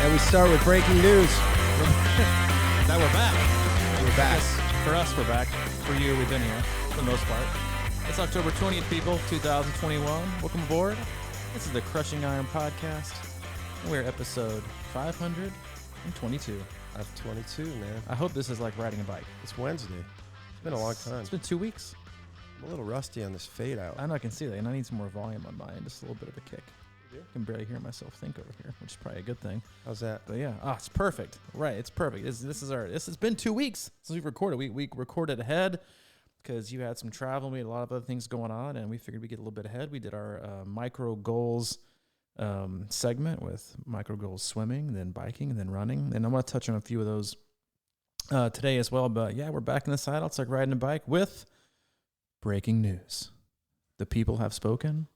And we start with breaking news. Now we're back. We're back. Yes, for us, we're back. For you, we've been here for the most part. It's October 20th, people, 2021. Welcome aboard. This is the Crushing Iron Podcast. We're episode 522. Of 22, man. I hope this is like riding a bike. It's Wednesday. It's been a long time. It's been 2 weeks. I'm a little rusty on this fade out. I know, I can see that, and I need some more volume on mine. Just a little bit of a kick. I can barely hear myself think over here, which is probably a good thing. How's that? But yeah, it's perfect. Right, it's perfect. This has been 2 weeks since we've recorded. We recorded ahead because you had some travel. We had a lot of other things going on, and we figured we'd get a little bit ahead. We did our micro goals segment with micro goals swimming, then biking, and then running. And I'm going to touch on a few of those today as well. But yeah, we're back in the saddle. It's like riding a bike with breaking news. The people have spoken.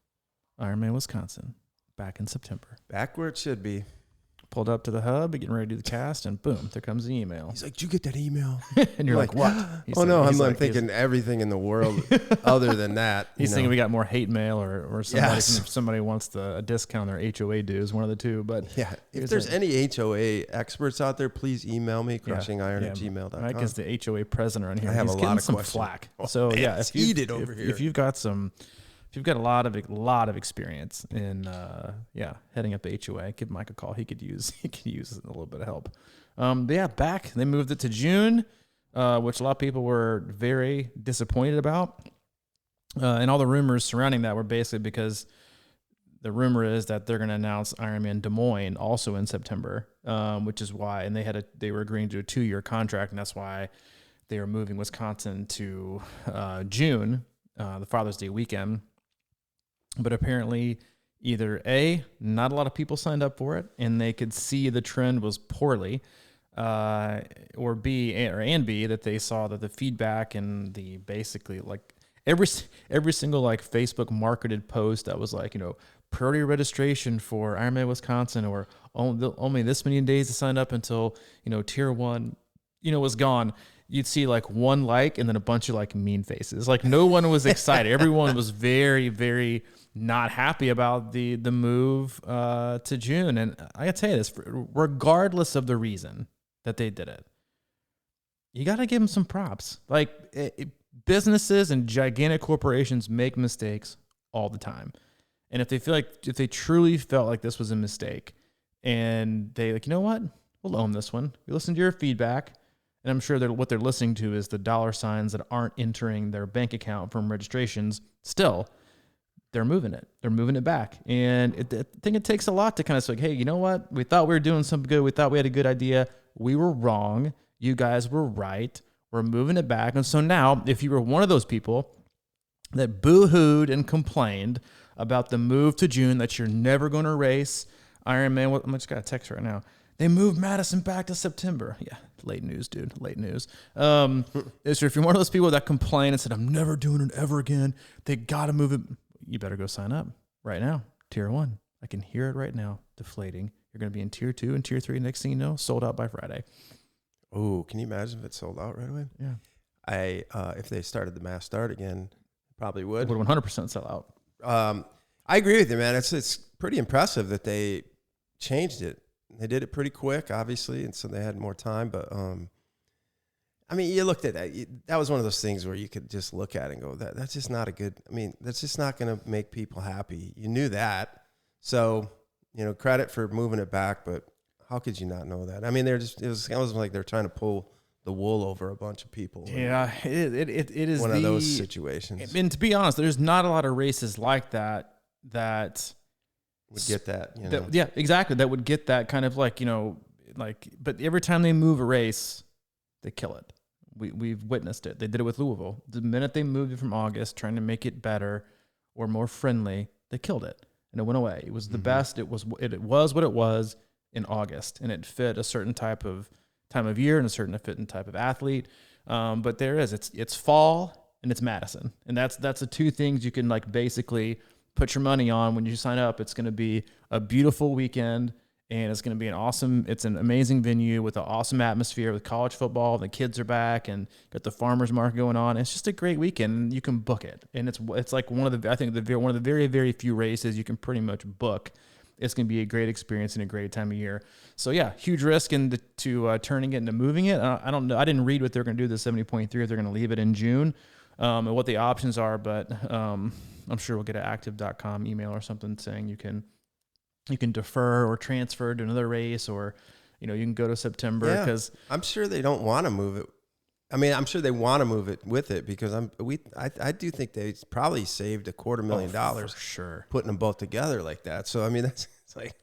Ironman Wisconsin. Back in September. Back where it should be. Pulled up to the hub, getting ready to do the cast, and boom, there comes the email. He's like, did you get that email? And you're like, what? I'm thinking everything in the world other than that. He's thinking we got more hate mail or somebody wants a discount on their HOA dues, one of the two. But yeah, if there's any HOA experts out there, please email me, crushingiron@gmail.com. Right, because the HOA president around here, I have he's a lot of some questions. flack. Oh, so man, yeah, it's heated over here. If you've got a lot of experience in heading up the HOA, give Mike a call. He could use a little bit of help. But yeah, back. They moved it to June, which a lot of people were very disappointed about. And all the rumors surrounding that were basically because the rumor is that they're going to announce Ironman Des Moines also in September, which is why, and they were agreeing to a 2-year contract, and that's why they were moving Wisconsin to June, the Father's Day weekend. But apparently, either A, not a lot of people signed up for it, and they could see the trend was poorly, or B, that they saw that the feedback and the basically like every single like Facebook marketed post that was like, priority registration for Ironman Wisconsin, or only this many days to sign up until tier 1, was gone. You'd see like one like and then a bunch of like mean faces. Like no one was excited. Everyone was very, very not happy about the move to June. And I gotta tell you this, regardless of the reason that they did it, you gotta give them some props. Like businesses and gigantic corporations make mistakes all the time. And if they truly felt like this was a mistake and they like, you know what, we'll own this one. We listened to your feedback. And I'm sure that what they're listening to is the dollar signs that aren't entering their bank account from registrations. Still, they're moving it. They're moving it back. And I think it takes a lot to kind of say, hey, you know what? We thought we were doing something good. We thought we had a good idea. We were wrong. You guys were right. We're moving it back. And so now, if you were one of those people that boo-hooed and complained about the move to June, that you're never going to race Ironman, I just got a text right now. They moved Madison back to September. Yeah, late news, dude. Late news. So if you're one of those people that complain and said, I'm never doing it ever again, they got to move it, you better go sign up right now. Tier 1. I can hear it right now, deflating. You're going to be in Tier 2 and Tier 3. Next thing you know, sold out by Friday. Oh, can you imagine if it sold out right away? Yeah. If they started the mass start again, probably would. It would 100% sell out. I agree with you, man. It's pretty impressive that they changed it. They did it pretty quick, obviously, and so they had more time. But, you looked at that. That was one of those things where you could just look at it and go, that's just not that's just not going to make people happy. You knew that. So, credit for moving it back, but how could you not know that? It was like they're trying to pull the wool over a bunch of people. Yeah, it is one of those situations. And to be honest, there's not a lot of races like that would get that, yeah, exactly. That would get that kind of like, but every time they move a race, they kill it. We've witnessed it. They did it with Louisville. The minute they moved it from August, trying to make it better or more friendly, they killed it. And it went away. It was the best. It was what it was in August. And it fit a certain type of time of year and a certain type of athlete. But there is, it's fall and it's Madison. And that's the two things you can like basically put your money on when you sign up. It's going to be a beautiful weekend, and it's going to be it's an amazing venue with an awesome atmosphere with college football. The kids are back and got the farmers market going on. It's just a great weekend. You can book it. And it's like one of the very, very few races you can pretty much book It's going to be a great experience and a great time of year. So yeah, huge risk into turning it into moving it. I don't know. I didn't read what they're going to do with the 70.3, if they're going to leave it in June, and what the options are, but I'm sure we'll get an active.com email or something saying you can defer or transfer to another race, or, you can go to September, because I'm sure they don't want to move it. I mean, I'm sure they want to move it with it, because I do think they probably saved $250,000 for sure putting them both together like that. So I mean, it's like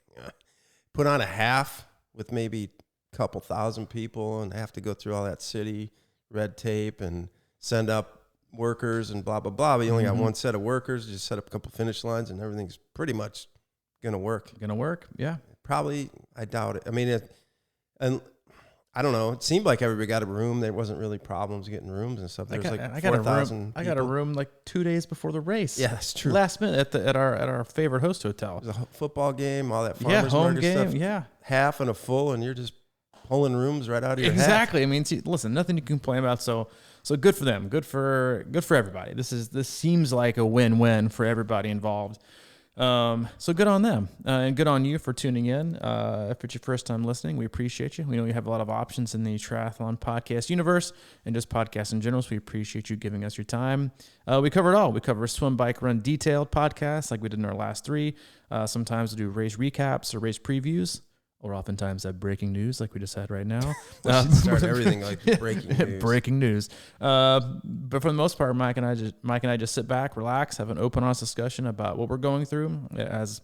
put on a half with maybe a couple thousand people and have to go through all that city red tape and send up workers and blah blah blah. But you only got one set of workers. Just set up a couple finish lines and everything's pretty much gonna work. Yeah. Probably, I doubt it. I mean, and I don't know. It seemed like everybody got a room. There wasn't really problems getting rooms and stuff. There was like 4,000. I got a room like 2 days before the race. Yeah, that's true. Last minute at our favorite host hotel. It was a football game, all that farmers home market game. stuff. Yeah, half and a full, and you're just pulling rooms right out of your exactly. hat. I mean, listen, nothing to complain about. So good for them. Good for everybody. This seems like a win-win for everybody involved. So good on them, and good on you for tuning in. If it's your first time listening, we appreciate you. We know you have a lot of options in the triathlon podcast universe and just podcasts in general. So we appreciate you giving us your time. We cover it all. We cover swim, bike, run, detailed podcasts like we did in our last 3. Sometimes we do race recaps or race previews, or oftentimes have breaking news like we just had right now. We should start everything like breaking news. Breaking news. But for the most part, Mike and I just sit back, relax, have an open, honest discussion about what we're going through as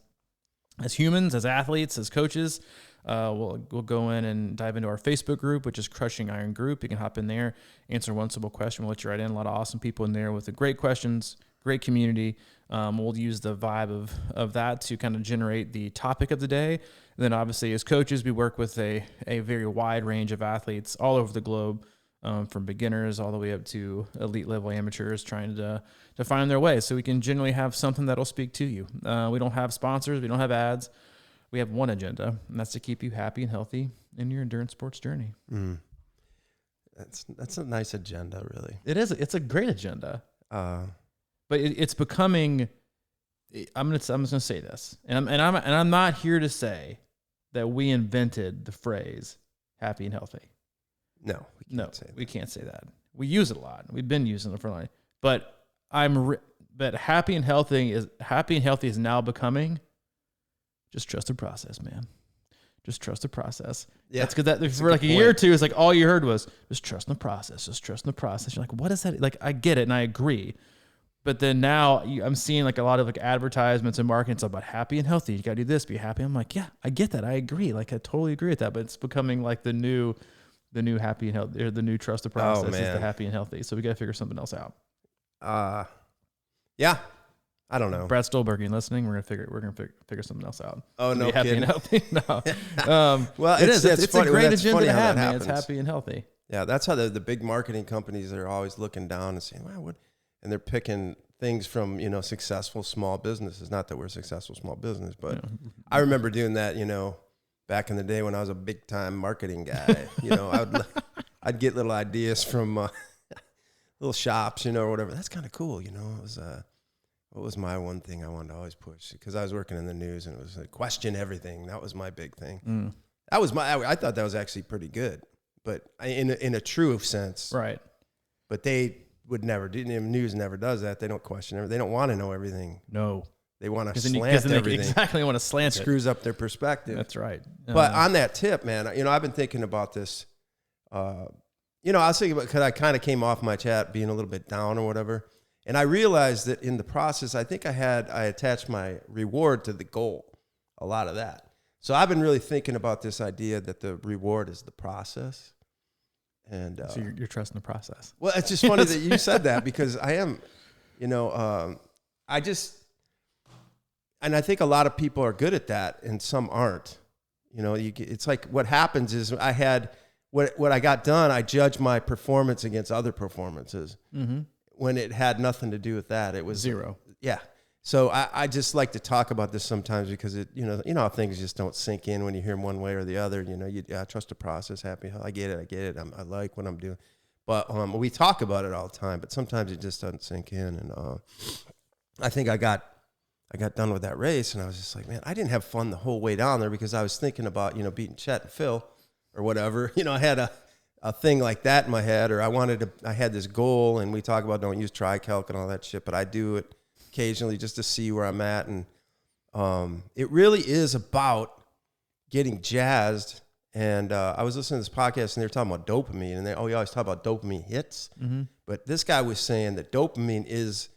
humans, as athletes, as coaches. We'll go in and dive into our Facebook group, which is Crushing Iron Group. You can hop in there, answer one simple question. We'll let you right in. A lot of awesome people in there with the great questions, great community. We'll use the vibe of that to kind of generate the topic of the day. And then obviously as coaches, we work with a very wide range of athletes all over the globe, from beginners all the way up to elite level amateurs trying to find their way. So we can generally have something that'll speak to you. We don't have sponsors. We don't have ads. We have one agenda, and that's to keep you happy and healthy in your endurance sports journey. That's a nice agenda, really. It is. It's a great agenda. But it's becoming. I'm just gonna say this, and I'm not here to say that we invented the phrase "happy and healthy." No, we can't say that. We use it a lot. We've been using it for a long time. But but happy and healthy is now becoming. Just trust the process, man. Just trust the process. Yeah, that's because for like a year or two, it's like all you heard was just trust the process. Just trust the process. You're like, what is that? Like, I get it and I agree. But then now I'm seeing like a lot of like advertisements and marketing. It's about happy and healthy. You got to do this, be happy. I'm like, yeah, I get that. I agree. Like, I totally agree with that. But it's becoming like the new happy and healthy, or the new trust the process is the happy and healthy. So we got to figure something else out. Yeah. I don't know. Brad Stolberg, you listening? We're gonna figure something else out. Oh, no happy kidding. And healthy. No. Well, it's a great agenda to have, man. Happens. It's happy and healthy. Yeah, that's how the big marketing companies are always looking down and saying, "Wow, what?" And they're picking things from successful small businesses. Not that we're a successful small business, but I remember doing that. Back in the day when I was a big time marketing guy. I'd get little ideas from little shops, or whatever. That's kind of cool. It was. What was my one thing I wanted to always push? Because I was working in the news, and it was like question everything. That was my big thing. That was I thought that was actually pretty good, but in a true sense, right? But they would never do. News never does that. They don't question everything. They don't want to know everything. No, they want to slant everything. Exactly, want to slant it. Screws up their perspective. That's right. But on that tip, man, I've been thinking about this. I was thinking about, because I kind of came off my chat being a little bit down or whatever. And I realized that in the process, I think I attached my reward to the goal, a lot of that. So I've been really thinking about this idea that the reward is the process. And so you're trusting the process. Well, it's just funny that you said that, because I am, and I think a lot of people are good at that and some aren't. It's like what happens is I had, what I got done, I judged my performance against other performances. Mm-hmm. When it had nothing to do with that. It was zero. Yeah. So I just like to talk about this sometimes, because it, how things just don't sink in when you hear them one way or the other. I trust the process, happy. I get it. I like what I'm doing. But we talk about it all the time, but sometimes it just doesn't sink in. And I think I got I got done with that race, and I was just like, man, I didn't have fun the whole way down there because I was thinking about, beating Chet and Phil or whatever. I had a thing like that in my head, or I had this goal, and we talk about don't use TriCalc and all that shit, but I do it occasionally just to see where I'm at. And it really is about getting jazzed. And I was listening to this podcast, and they were talking about dopamine, and you always talk about dopamine hits. Mm-hmm. But this guy was saying that dopamine is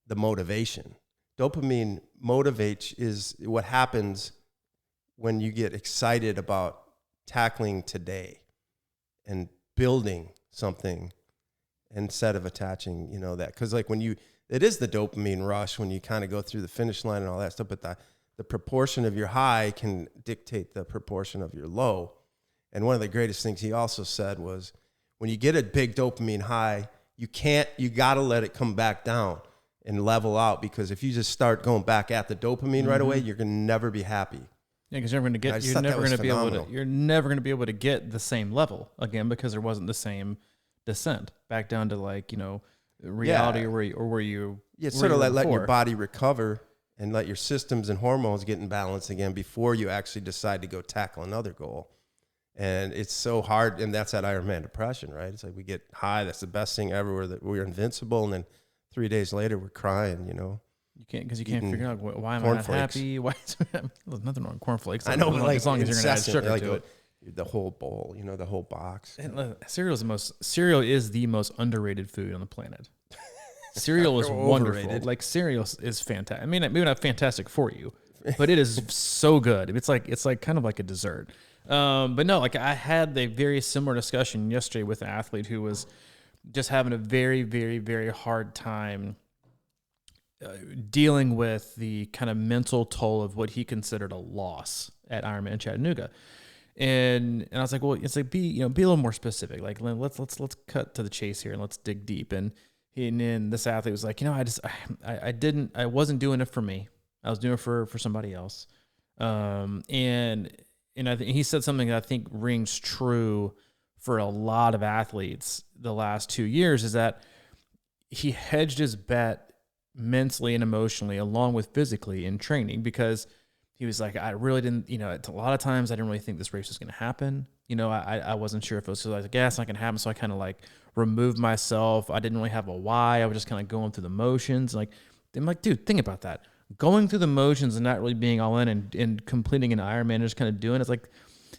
the motivation. Dopamine motivates is what happens when you get excited about tackling today and building something instead of attaching, that. Because like it is the dopamine rush when you kind of go through the finish line and all that stuff, but the proportion of your high can dictate the proportion of your low. And one of the greatest things he also said was, when you get a big dopamine high, you got to let it come back down and level out, because if you just start going back at the dopamine right away, you're going to never be happy. Yeah, because you're never going to be able to get the same level again, because there wasn't the same descent back down to reality, or where you. Yeah, it's sort of letting your body recover and let your systems and hormones get in balance again before you actually decide to go tackle another goal. And it's so hard, and that's that Ironman depression, right? It's like we get high, that's the best thing ever, we're invincible, and then 3 days later we're crying, You can't, because you can't figure out why am I not happy? Why? There's nothing wrong with cornflakes. I know, as long as you're gonna add sugar to it. The whole bowl, the whole box. And cereal is the most underrated food on the planet. Cereal is wonderful. Overrated. Like cereal is fantastic. I mean, maybe not fantastic for you, but it is so good. It's like kind of like a dessert. But no, like I had a very similar discussion yesterday with an athlete who was just having a very, very, very hard time dealing with the kind of mental toll of what he considered a loss at Ironman Chattanooga. And I was like, well, it's like be a little more specific. Like let's cut to the chase here and let's dig deep. And then this athlete was like, I wasn't doing it for me. I was doing it for somebody else. And I think he said something that I think rings true for a lot of athletes the last 2 years, is that he hedged his bet mentally and emotionally along with physically in training, because he was like, I really didn't, a lot of times I didn't really think this race was going to happen. I wasn't sure if it was, so I was like, yeah, it's not going to happen. So I kind of like removed myself. I didn't really have a why. I was just kind of going through the motions. I'm like, dude, think about that. Going through the motions and not really being all in and completing an Ironman and just kind of doing it. It's like,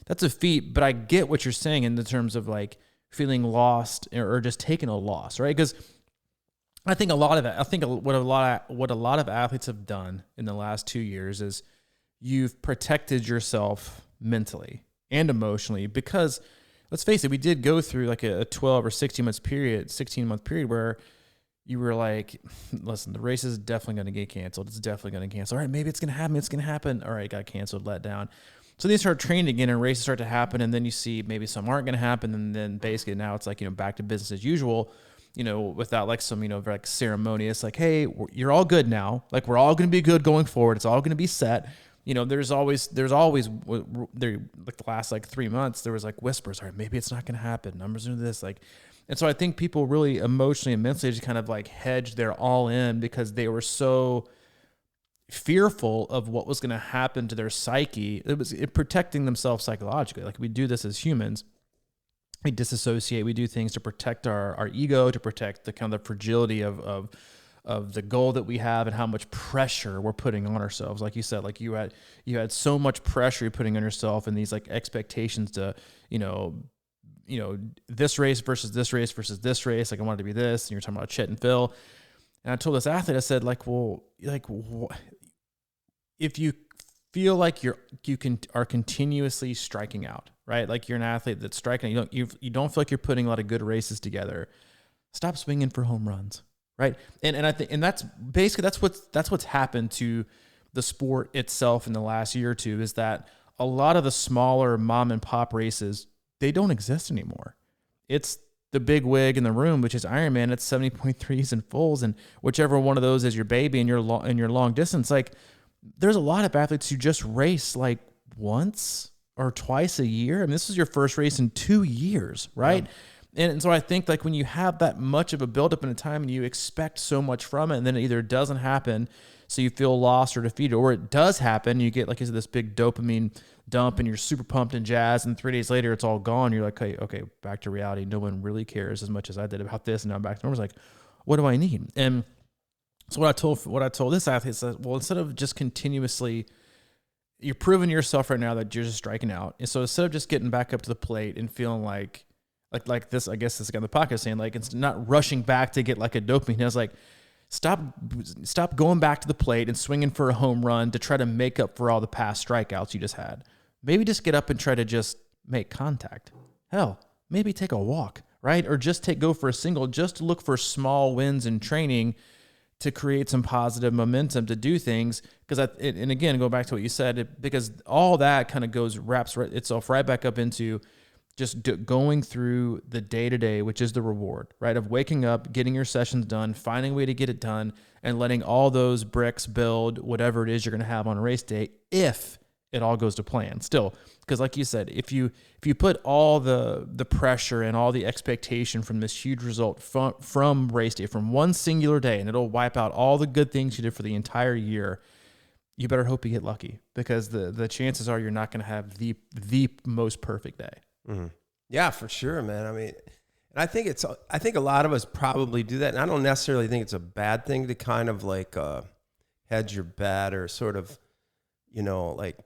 that's a feat, but I get what you're saying in the terms of like feeling lost or just taking a loss, right? Because I think what a lot of athletes have done in the last 2 years is you've protected yourself mentally and emotionally, because let's face it, we did go through like a 12 or 16 month period where you were like, listen, the race is definitely going to get canceled. It's definitely going to cancel. All right, maybe it's going to happen. It's going to happen. All right, it got canceled, let down. So they start training again and races start to happen. And then you see maybe some aren't going to happen. And then basically now it's like, back to business as usual, without like some, like ceremonious, like, hey, you're all good now. Like we're all going to be good going forward. It's all going to be set. There's always there, like the last like 3 months, there was like whispers, all right, maybe it's not going to happen. Numbers are this, like. And so I think people really emotionally and mentally just kind of like hedged their all in because they were so fearful of what was going to happen to their psyche. It was protecting themselves psychologically. Like we do this as humans. We disassociate. We do things to protect our ego, to protect the kind of the fragility of the goal that we have and how much pressure we're putting on ourselves. Like you said, like you had so much pressure you're putting on yourself and these like expectations to, this race versus this race versus this race. Like I wanted to be this, and you're talking about Chet and Phil. And I told this athlete, I said, if you feel like you are continuously striking out, right? Like you're an athlete that's striking, you don't feel like you're putting a lot of good races together. Stop swinging for home runs, right? And I think, and that's basically that's what's happened to the sport itself in the last year or two, is that a lot of the smaller mom and pop races, they don't exist anymore. It's the big wig in the room, which is Ironman. It's 70.3s and fulls, and whichever one of those is your baby and your long distance. Like there's a lot of athletes who just race like once or twice a year. I mean, this is your first race in 2 years, right? Yeah. And so I think like when you have that much of a buildup in a time and you expect so much from it, and then it either doesn't happen, so you feel lost or defeated, or it does happen, you get like this big dopamine dump and you're super pumped and jazzed, and 3 days later it's all gone. You're like, okay, back to reality. No one really cares as much as I did about this, and now I'm back to normal. It's like, what do I need? And so what I told this athlete is that, well, instead of just continuously, you're proving to yourself right now that you're just striking out. And so instead of just getting back up to the plate and feeling like this, I guess this guy in the podcast saying like, it's not rushing back to get like a dopamine. I was like, stop going back to the plate and swinging for a home run to try to make up for all the past strikeouts you just had. Maybe just get up and try to just make contact. Hell, maybe take a walk, right? Or just go for a single, just to look for small wins in training to create some positive momentum to do things. And again, go back to what you said, because all that kind of wraps itself right back up into just going through the day-to-day, which is the reward, right? Of waking up, getting your sessions done, finding a way to get it done, and letting all those bricks build whatever it is you're going to have on a race day, if it all goes to plan still. Because like you said, if you put all the pressure and all the expectation from this huge result from race day, from one singular day, and it'll wipe out all the good things you did for the entire year, you better hope you get lucky, because the chances are you're not going to have the most perfect day. Mm-hmm. Yeah, for sure, man. I mean, and I think a lot of us probably do that. And I don't necessarily think it's a bad thing to kind of like hedge your bet, or sort of, like,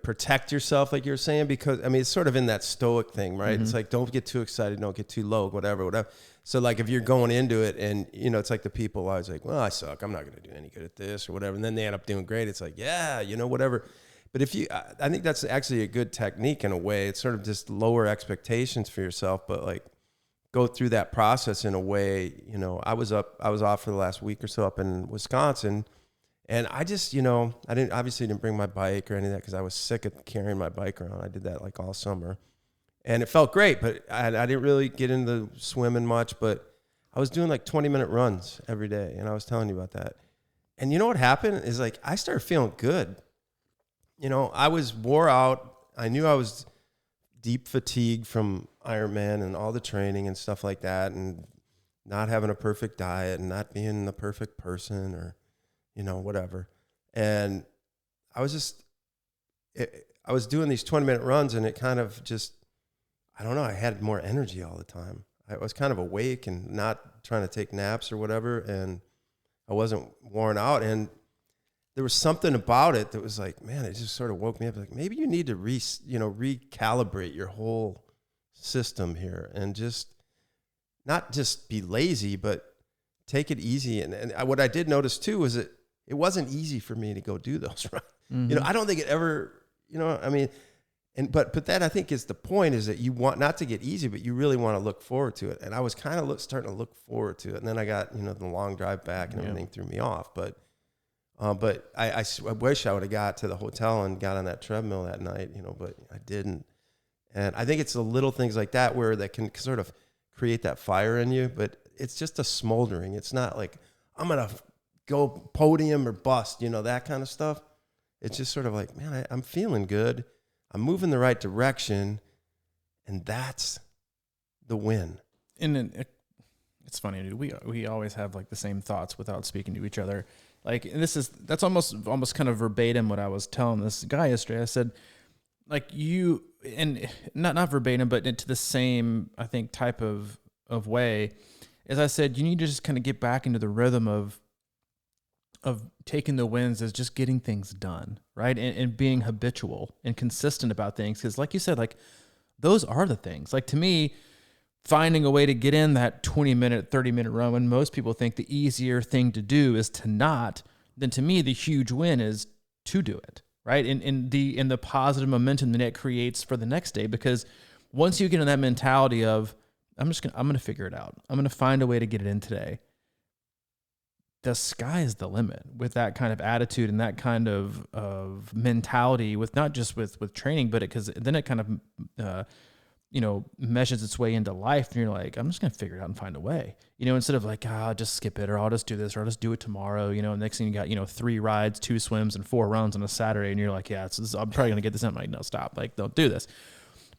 protect yourself, like you're saying, because I mean, it's sort of in that stoic thing, right? Mm-hmm. It's like, don't get too excited, don't get too low, whatever. So like, if you're going into it and, it's like the people always like, well, I suck, I'm not going to do any good at this or whatever. And then they end up doing great. It's like, yeah, whatever. But I think that's actually a good technique in a way. It's sort of just lower expectations for yourself, but like go through that process in a way. I was off for the last week or so up in Wisconsin, and I just, I didn't bring my bike or any of that because I was sick of carrying my bike around. I did that like all summer, and it felt great, but I didn't really get into swimming much, but I was doing like 20-minute runs every day, and I was telling you about that. And you know what happened is like I started feeling good. I was wore out. I knew I was deep fatigued from Ironman and all the training and stuff like that, and not having a perfect diet and not being the perfect person, or, whatever. And I was doing these 20-minute runs, and it kind of just, I don't know, I had more energy all the time. I was kind of awake and not trying to take naps or whatever, and I wasn't worn out. And there was something about it that was like, man, it just sort of woke me up. Like, maybe you need to recalibrate your whole system here, and just not just be lazy, but take it easy. And what I did notice too was that it wasn't easy for me to go do those. Right? Mm-hmm. I don't think it ever, I mean, but that I think is the point, is that you want not to get easy, but you really want to look forward to it. And I was kind of starting to look forward to it. And then I got, the long drive back and everything threw me off. But I wish I would have got to the hotel and got on that treadmill that night, but I didn't. And I think it's the little things like that that can sort of create that fire in you, but it's just a smoldering. It's not like, I'm going to go podium or bust, that kind of stuff. It's just sort of like, man, I'm feeling good. I'm moving the right direction. And that's the win. And it's funny, dude. We always have like the same thoughts without speaking to each other. Like, that's almost kind of verbatim what I was telling this guy yesterday. I said, like, you, and not verbatim, but into the same, I think, type of way, as I said, you need to just kind of get back into the rhythm of taking the wins as just getting things done, right? And being habitual and consistent about things. Because like you said, like, those are the things. Like, to me, finding a way to get in that 20-minute, 30-minute run, when most people think the easier thing to do is to not, then to me, the huge win is to do it, right? In the positive momentum that it creates for the next day. Because once you get in that mentality of, I'm going to figure it out, I'm going to find a way to get it in today, the sky is the limit with that kind of attitude and that kind of mentality, with not just with training, but because then it kind of, measures its way into life. And you're like, I'm just going to figure it out and find a way, instead of like, I'll just skip it, or I'll just do this, or I'll just do it tomorrow. Next thing you got, 3 rides, 2 swims, and 4 runs on a Saturday. And you're like, yeah, I'm probably going to get this in. I'm like, no, stop. Like, don't do this.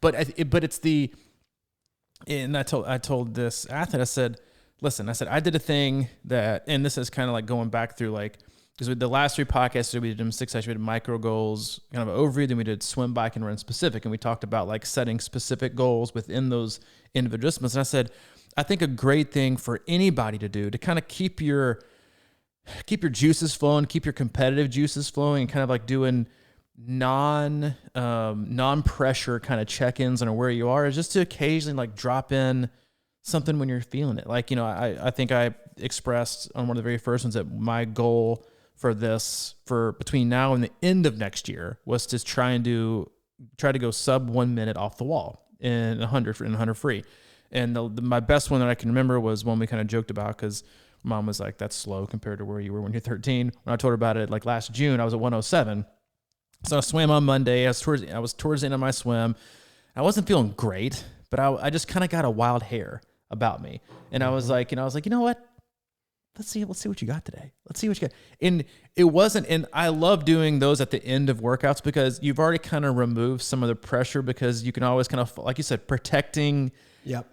But it's the And I told this athlete, I said, listen, I said, I did a thing that, and this is kind of like going back through like, because with the last 3 podcasts, we did them 6 sessions, we did micro goals, kind of an overview, then we did swim, bike, and run specific. And we talked about like setting specific goals within those individual disciplines. And I said, I think a great thing for anybody to do to kind of keep your juices flowing, keep your competitive juices flowing, and kind of like doing non-pressure kind of check-ins on where you are is just to occasionally like drop in something when you're feeling it. Like, I think I expressed on one of the very first ones that my goal for between now and the end of next year was to try to go sub 1 minute off the wall in 100 free. And my best one that I can remember was one we kind of joked about because Mom was like, that's slow compared to where you were when you're 13. When I told her about it, like last June, I was at 107. So I swam on Monday. I was towards the end of my swim. I wasn't feeling great, but I just kind of got a wild hair about me. And I was like, you know what? Let's see what you got today. Let's see what you got. And it wasn't, and I love doing those at the end of workouts because you've already kind of removed some of the pressure because you can always kind of, like you said, protecting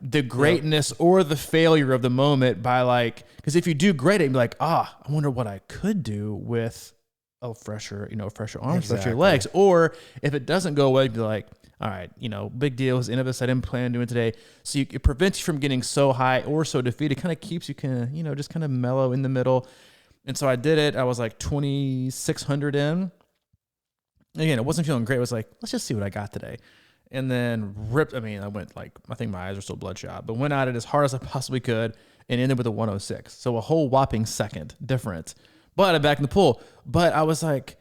the greatness or the failure of the moment by like, because if you do great, it'd be like, I wonder what I could do with fresher arms, fresher legs. Or if it doesn't go well, you'd be like, all right, big deal. It's the end of this. I didn't plan on doing today. So it prevents you from getting so high or so defeated. It kind of keeps you just kind of mellow in the middle. And so I did it. I was like 2,600 in. Again, it wasn't feeling great. I was like, let's just see what I got today. And then I went like, I think my eyes were still bloodshot, but went at it as hard as I possibly could and ended with a 106. So a whole whopping second difference. But I'm back in the pool. But I was like,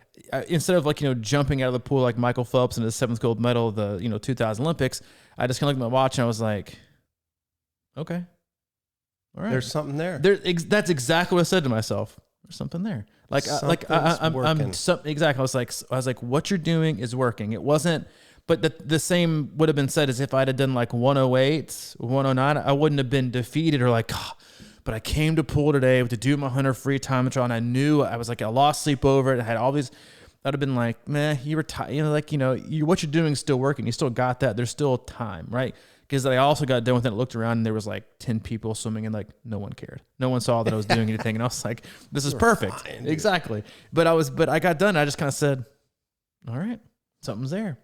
instead of like, jumping out of the pool like Michael Phelps in his 7th gold medal of the, 2000 Olympics, I just kind of looked at my watch and I was like, okay. All right. There's something there. That's exactly what I said to myself. There's something there. Exactly. I was like, what you're doing is working. It wasn't, but the same would have been said as if I'd have done like 108, 109. I wouldn't have been defeated or like, but I came to pool today to do my 100 free time trial, and I knew I was like, I lost sleep over it. I had all these. I'd have been like, man, you were tired. What you're doing is still working. You still got that. There's still time, right? Because I also got done with it and looked around, and there was like 10 people swimming, and like no one cared. No one saw that I was doing anything, and I was like, this is perfect. Fine, exactly. But I got done. And I just kind of said, all right, something's there.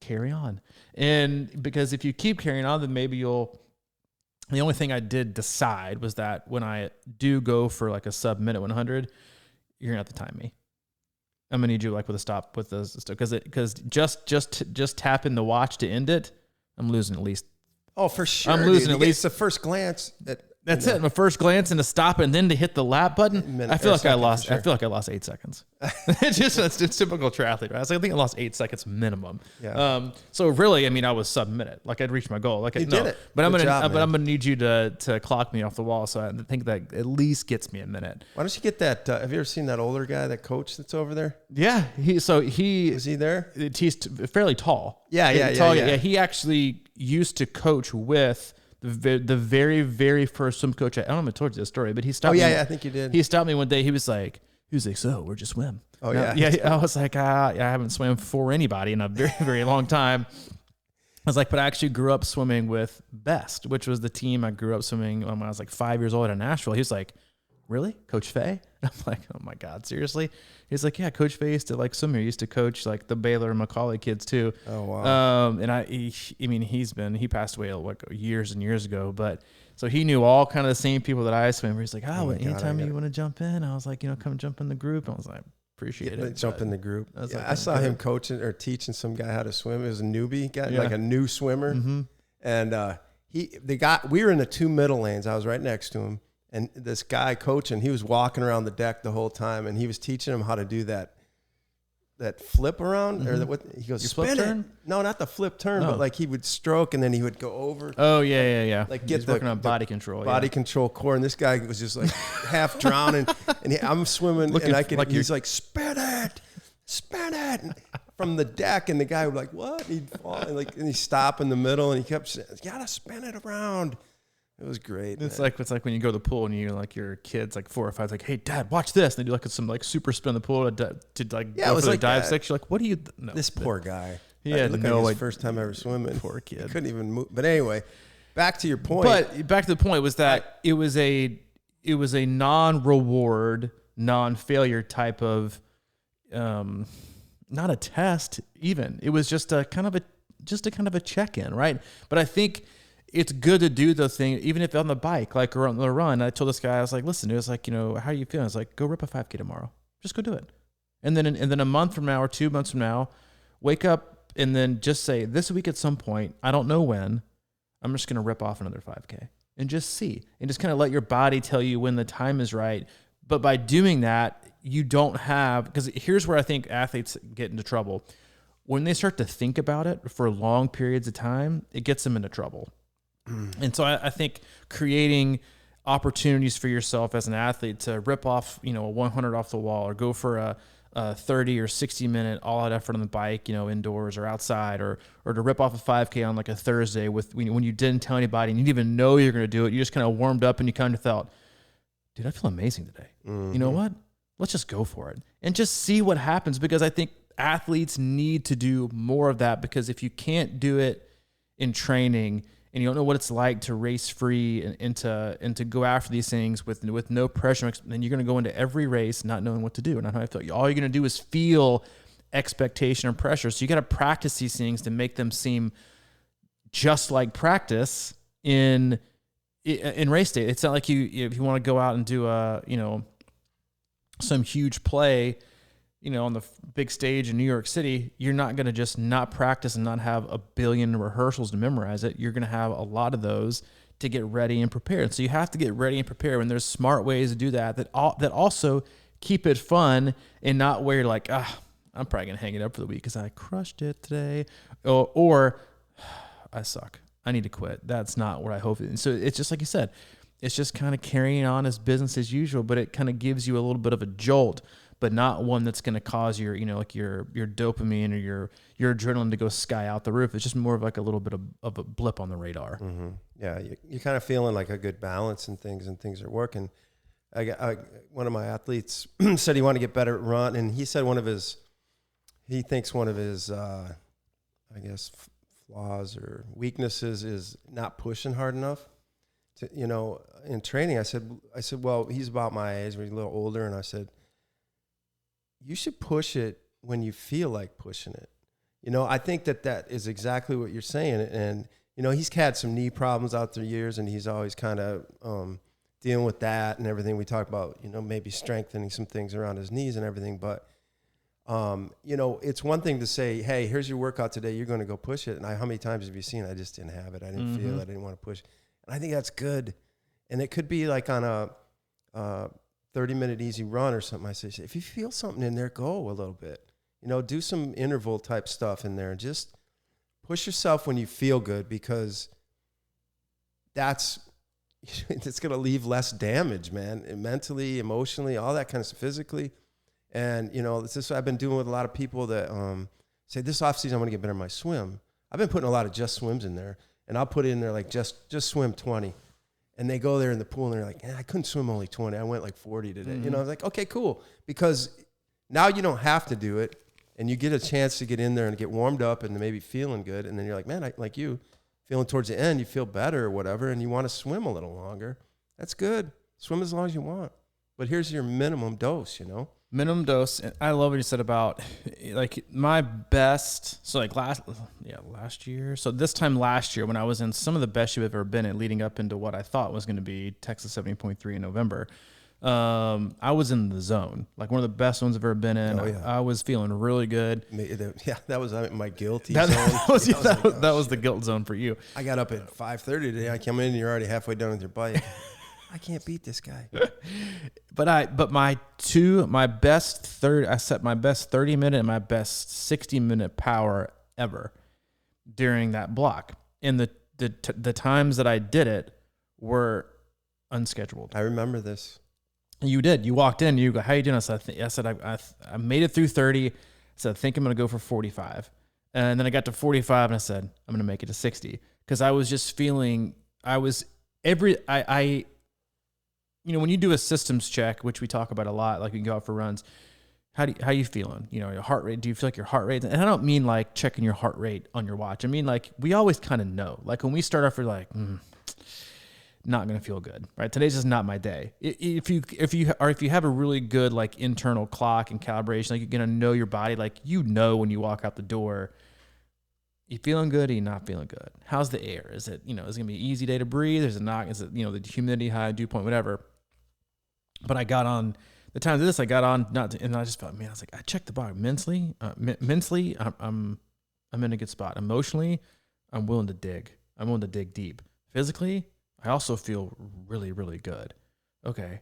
Carry on. And because if you keep carrying on, then maybe the only thing I did decide was that when I do go for like a sub minute 100, you're gonna have to time me. I'm gonna need you like with a stop with the stuff because just tapping the watch to end it, I'm losing at least. Oh, for sure. I'm losing at least the first glance. That's it. My first glance and to stop it and then to hit the lap button. I feel like I lost. Sure. I feel like I lost 8 seconds. It's typical triathlete, right? I think I lost 8 seconds minimum. Yeah. So really, I was sub minute. Like I'd reached my goal. Like you did it. But I'm gonna need you to clock me off the wall. So I think that at least gets me a minute. Why don't you get that? Have you ever seen that older guy, that coach that's over there? Yeah. He was he there? He's fairly tall. Yeah. He actually used to coach with the very, very first swim coach. I don't know if I told you this story, but he stopped me. I think you did. He stopped me one day. He was like, so where'd you swim? Oh, yeah. I was like, I haven't swam for anybody in a very, very long time. I was like, but I actually grew up swimming with Best, which was the team I grew up swimming when I was like 5 years old in Nashville. He was like, really? Coach Faye? I'm like, oh my God, seriously? He's like, yeah, Coach Faye used to like swim here. He used to coach like the Baylor and Macaulay kids too. Oh, wow. And he passed away like years and years ago, but so he knew all kind of the same people that I swim. He's like, anytime you want to jump in, I was like, come jump in the group. I was like, appreciate it. Jump in the group. I saw him coaching or teaching some guy how to swim. It was a newbie guy, like a new swimmer. Mm-hmm. And we were in the 2 middle lanes. I was right next to him. And this guy coaching, he was walking around the deck the whole time, and he was teaching him how to do that flip around, or he goes, spin it. No, not the flip turn, but like he would stroke and then he would go over. Oh yeah. Like he's working on body control. Body control core, and this guy was just like half drowning, and I'm swimming, and I could. Like he's like, spin it, and from the deck, and the guy would like, what? And he'd fall, and he'd stop in the middle, and he kept saying, you gotta spin it around. It was great. It's like when you go to the pool and your kid's like 4 or 5, like, hey Dad, watch this, and they do like some like super spin in the pool to go for the dive section. You're like, what do you? No, this poor guy. He had no his first time ever swimming. Poor kid. He couldn't even move. But anyway, back to your point. But back to the point was that it was a non-reward, non-failure type of, not a test even. It was just a kind of a check-in, right? But I think it's good to do those things, even if on the bike, like or on the run. I told this guy, I was like, listen, it was like, how are you feeling? I was like, go rip a 5K tomorrow. Just go do it. And then a month from now or 2 months from now, wake up and then just say, this week at some point, I don't know when, I'm just going to rip off another 5K and just see. And just kind of let your body tell you when the time is right. But by doing that, you don't have, because here's where I think athletes get into trouble. When they start to think about it for long periods of time, it gets them into trouble. And so I think creating opportunities for yourself as an athlete to rip off, a 100 off the wall, or go for a 30 or 60 minute all out effort on the bike, indoors or outside, or to rip off a 5K on like a Thursday when you didn't tell anybody and you didn't even know you're going to do it. You just kind of warmed up and you kind of felt, dude, I feel amazing today. Mm-hmm. You know what? Let's just go for it and just see what happens, because I think athletes need to do more of that, because if you can't do it in training and you don't know what it's like to race free and to go after these things with no pressure, then you're going to go into every race not knowing what to do. And I feel all you're going to do is feel expectation and pressure. So you got to practice these things to make them seem just like practice in race day. It's not like if you want to go out and do some huge play, on the big stage in New York City, you're not going to just not practice and not have a billion rehearsals to memorize it. You're going to have a lot of those to get ready and prepared. So you have to get ready and prepared, and there's smart ways to do that also keep it fun and not where you're like, I'm probably going to hang it up for the week because I crushed it today, or I suck. I need to quit. That's not what I hope. And so it's just like you said, it's just kind of carrying on as business as usual, but it kind of gives you a little bit of a jolt, but not one that's going to cause your dopamine or your adrenaline to go sky out the roof. It's just more of like a little bit of a blip on the radar. Mm-hmm. Yeah, you're kind of feeling like a good balance and things are working. One of my athletes said he wanted to get better at run, and he said he thinks one of his flaws or weaknesses is not pushing hard enough. In training, I said, well, he's about my age, we're a little older, and I said, you should push it when you feel like pushing it. I think that is exactly what you're saying. And, he's had some knee problems out the years, and he's always kind of dealing with that and everything. We talk about, maybe strengthening some things around his knees and everything. But, it's one thing to say, hey, here's your workout today. You're going to go push it. And how many times have you seen I just didn't have it? I didn't feel it. I didn't want to push. And I think that's good. And it could be like on a 30-minute easy run or something. I say, if you feel something in there, go a little bit. Do some interval type stuff in there and just push yourself when you feel good, because it's going to leave less damage, man, and mentally, emotionally, all that kind of stuff, physically. And, this is what I've been doing with a lot of people that say this offseason I want to get better at my swim. I've been putting a lot of just swims in there, and I'll put it in there like just swim 20. And they go there in the pool and they're like, I couldn't swim only 20. I went like 40 today. Mm-hmm. I was like, okay, cool. Because now you don't have to do it, and you get a chance to get in there and get warmed up and maybe feeling good. And then you're like, man, like you, feeling towards the end, you feel better or whatever, and you want to swim a little longer. That's good. Swim as long as you want. But here's your minimum dose, Minimum dose. And I love what you said about like my best. So like last year. So this time last year when I was in some of the best shape I've ever been in, leading up into what I thought was going to be Texas 70.3 in November. I was in the zone, like one of the best ones I've ever been in. Oh, yeah. I was feeling really good. Yeah, that was my guilty zone. That was the guilt zone for you. I got up at 5:30 today. I come in and you're already halfway done with your bike. I can't beat this guy. I set my best 30 minute and my best 60 minute power ever during that block. And the times that I did it were unscheduled. I remember this. You did. You walked in. You go, how you doing? I said, I made it through 30. I said, I think I'm going to go for 45. And then I got to 45 and I said, I'm going to make it to 60. Because I was just feeling, when you do a systems check, which we talk about a lot, like we can go out for runs, how you feeling? You know, your heart rate. Do you feel like your heart rate? And I don't mean like checking your heart rate on your watch. I mean like we always kind of know. Like when we start off, we're like, not gonna feel good, right? Today's just not my day. If you have a really good like internal clock and calibration, like you're gonna know your body. Like you know when you walk out the door, you feeling good or you not feeling good? How's the air? Is it, is it gonna be an easy day to breathe? Is it, the humidity high, dew point, whatever. But I got on the times of this, and I just felt, man, I was like, I checked the box mentally. Mentally, I'm in a good spot. Emotionally, I'm willing to dig. I'm willing to dig deep. Physically, I also feel really, really good. Okay,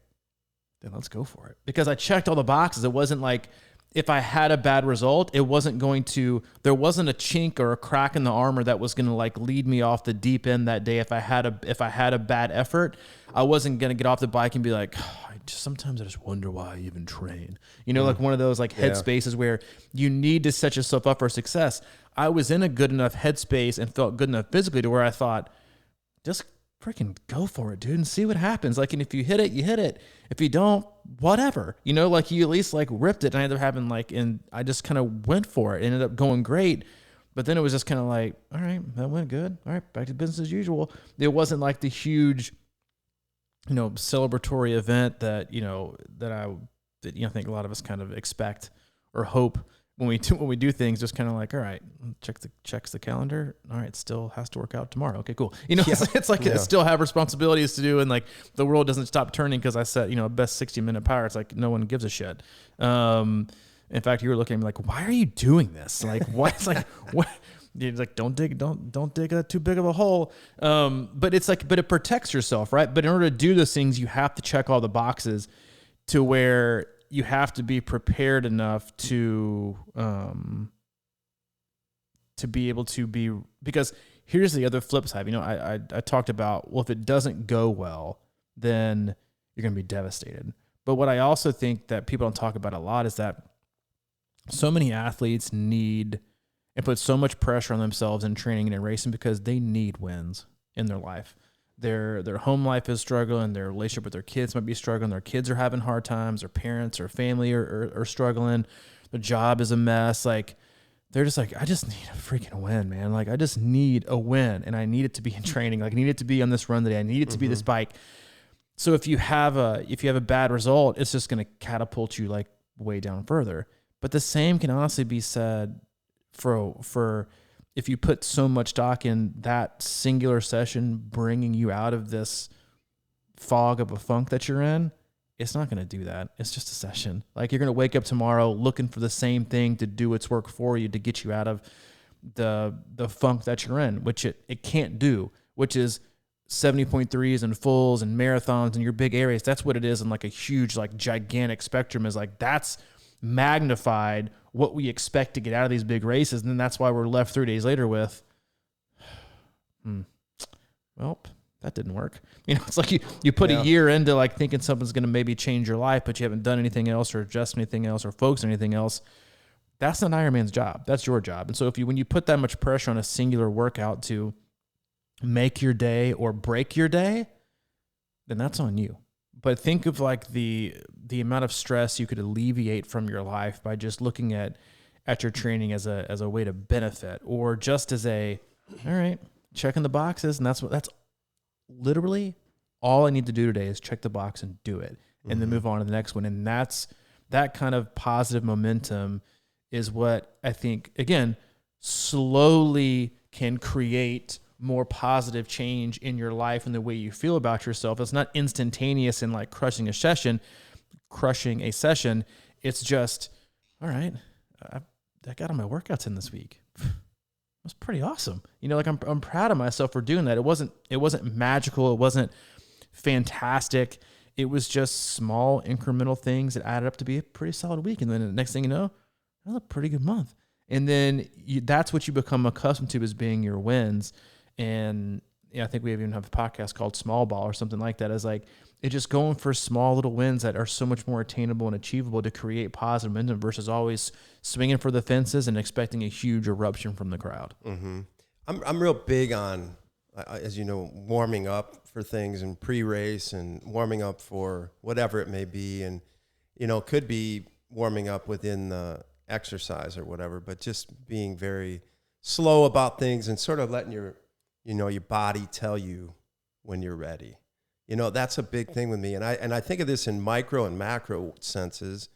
then let's go for it. Because I checked all the boxes. It wasn't like if I had a bad result, there wasn't a chink or a crack in the armor that was going to like lead me off the deep end that day. If I had a bad effort, I wasn't going to get off the bike and be like, sometimes I just wonder why I even train. Like one of those like headspaces where you need to set yourself up for success. I was in a good enough headspace and felt good enough physically to where I thought, just freaking go for it, dude, and see what happens. Like, and if you hit it, you hit it. If you don't, whatever. Like you at least like ripped it. And I ended up having and I just kind of went for it. It ended up going great. But then it was just kind of like, all right, that went good. All right, back to business as usual. It wasn't like the huge, celebratory event that, I think a lot of us kind of expect or hope when we do things, just kind of like, all right, checks the calendar. All right, still has to work out tomorrow. Okay, cool. It's like I still have responsibilities to do, and like the world doesn't stop turning because I set best 60-minute power. It's like no one gives a shit. In fact, you were looking at me like, why are you doing this? Like what? It's like what? You're like, don't dig too big of a hole. But it's like, but it protects yourself, right? But in order to do those things, you have to check all the boxes to where you have to be prepared enough to be able to be, because here's the other flip side. I talked about, well, if it doesn't go well, then you're going to be devastated. But what I also think that people don't talk about a lot is that so many athletes need and put so much pressure on themselves in training and in racing because they need wins in their life. Their home life is struggling. Their relationship with their kids might be struggling. Their kids are having hard times. Their parents or family are struggling. Their job is a mess. Like they're just like, I just need a freaking win, man. Like I just need a win, and I need it to be in training. Like I need it to be on this run today. I need it to be this bike. So if you have a bad result, it's just going to catapult you like way down further. But the same can honestly be said for if you put so much stock in that singular session bringing you out of this fog of a funk that you're in, it's not going to do that. It's just a session. Like you're going to wake up tomorrow looking for the same thing to do its work for you to get you out of the funk that you're in, which it can't do, which is 70.3s and fulls and marathons and your big areas. That's what it is in like a huge, like gigantic spectrum is like that's magnified what we expect to get out of these big races. And then that's why we're left 3 days later with, well, that didn't work. It's like you put a year into like thinking something's going to maybe change your life, but you haven't done anything else or adjust anything else or focus on anything else. That's not Ironman's job. That's your job. And so when you put that much pressure on a singular workout to make your day or break your day, then that's on you. But think of like the amount of stress you could alleviate from your life by just looking at your training as a way to benefit, or just as all right, checking the boxes. And that's literally all I need to do today is check the box and do it, and then move on to the next one. And that kind of positive momentum is what I think, again, slowly can create more positive change in your life and the way you feel about yourself. It's not instantaneous in like crushing a session. It's just, all right, I got all my workouts in this week. It was pretty awesome. Like I'm proud of myself for doing that. It wasn't magical. It wasn't fantastic. It was just small incremental things that added up to be a pretty solid week. And then the next thing you know, that was a pretty good month. And then that's what you become accustomed to as being your wins. And I think we even have a podcast called Small Ball or something like that. It's like it's just going for small little wins that are so much more attainable and achievable to create positive momentum versus always swinging for the fences and expecting a huge eruption from the crowd. Mm-hmm. I'm real big on, as you know, warming up for things and pre-race and warming up for whatever it may be. And, it could be warming up within the exercise or whatever, but just being very slow about things and sort of letting your body tell you when you're ready. That's a big thing with me. And I think of this in micro and macro senses.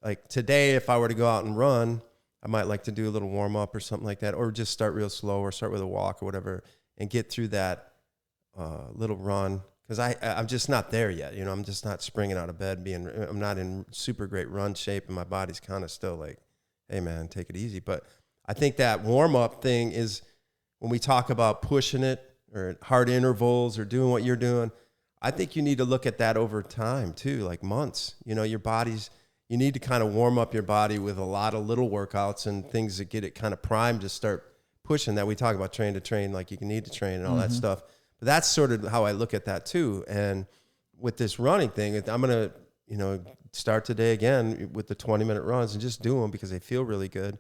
Like today, if I were to go out and run, I might like to do a little warm up or something like that, or just start real slow or start with a walk or whatever and get through that little run. Because I'm just not there yet. I'm just not springing out of bed. I'm not in super great run shape, and my body's kind of still like, hey, man, take it easy. But I think that warm-up thing is when we talk about pushing it or hard intervals or doing what you're doing, I think you need to look at that over time too, like months. You need to kind of warm up your body with a lot of little workouts and things that get it kind of primed to start pushing that. We talk about train to train, like you can need to train and all that stuff. But that's sort of how I look at that too. And with this running thing, I'm going to, start today again with the 20-minute runs and just do them because they feel really good.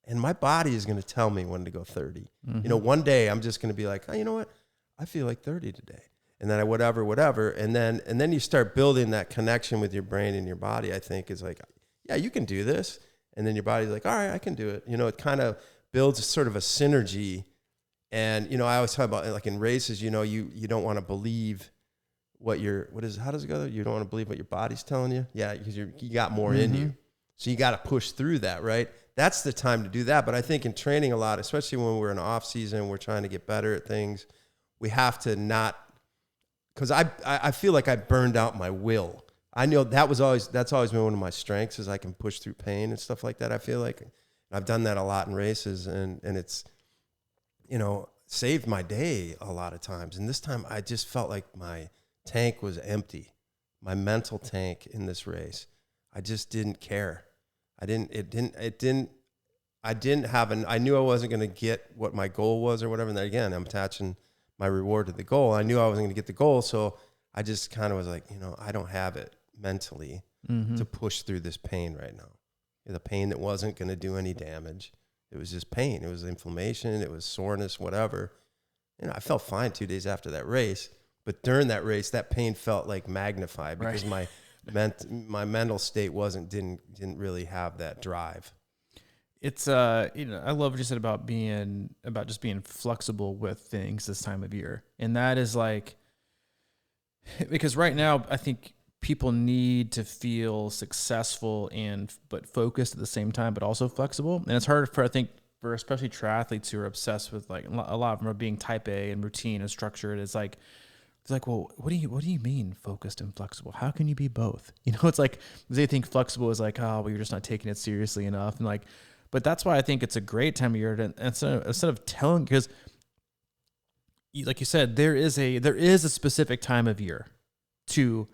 And my body is going to tell me when to go 30. One day I'm just going to be like, oh, you know what? I feel like 30 today. And then whatever. And then you start building that connection with your brain and your body, I think is like, yeah, you can do this. And then your body's like, all right, I can do it. It kind of builds sort of a synergy. And, I always talk about like in races, you don't want to believe how does it go? You don't want to believe what your body's telling you. Yeah. Because you got more in you. So you got to push through that, right? That's the time to do that. But I think in training a lot, especially when we're in off season, we're trying to get better at things. We have to not, because I feel like I burned out my will. I know that's always been one of my strengths is I can push through pain and stuff like that. I feel like I've done that a lot in races and it's, saved my day a lot of times. And this time I just felt like my tank was empty, my mental tank in this race. I just didn't care. I knew I wasn't going to get what my goal was or whatever. And then again, I'm attaching my reward to the goal. I knew I wasn't going to get the goal. So I just kind of was like, I don't have it mentally to push through this pain right now. The pain that wasn't going to do any damage. It was just pain. It was inflammation. It was soreness, whatever. I felt fine 2 days after that race. But during that race, that pain felt like magnified because my mental state didn't really have that drive. It's I love what you said about just being flexible with things this time of year. And that is like, because right now I think people need to feel successful but focused at the same time, but also flexible. And it's hard for especially triathletes who are obsessed with like a lot of them are being type A and routine and structured. It's like, well, what do you mean focused and flexible? How can you be both? It's like they think flexible is like, oh, well, you're just not taking it seriously enough. And like, but that's why I think it's a great time of year to instead of telling, because like you said, there is a specific time of year to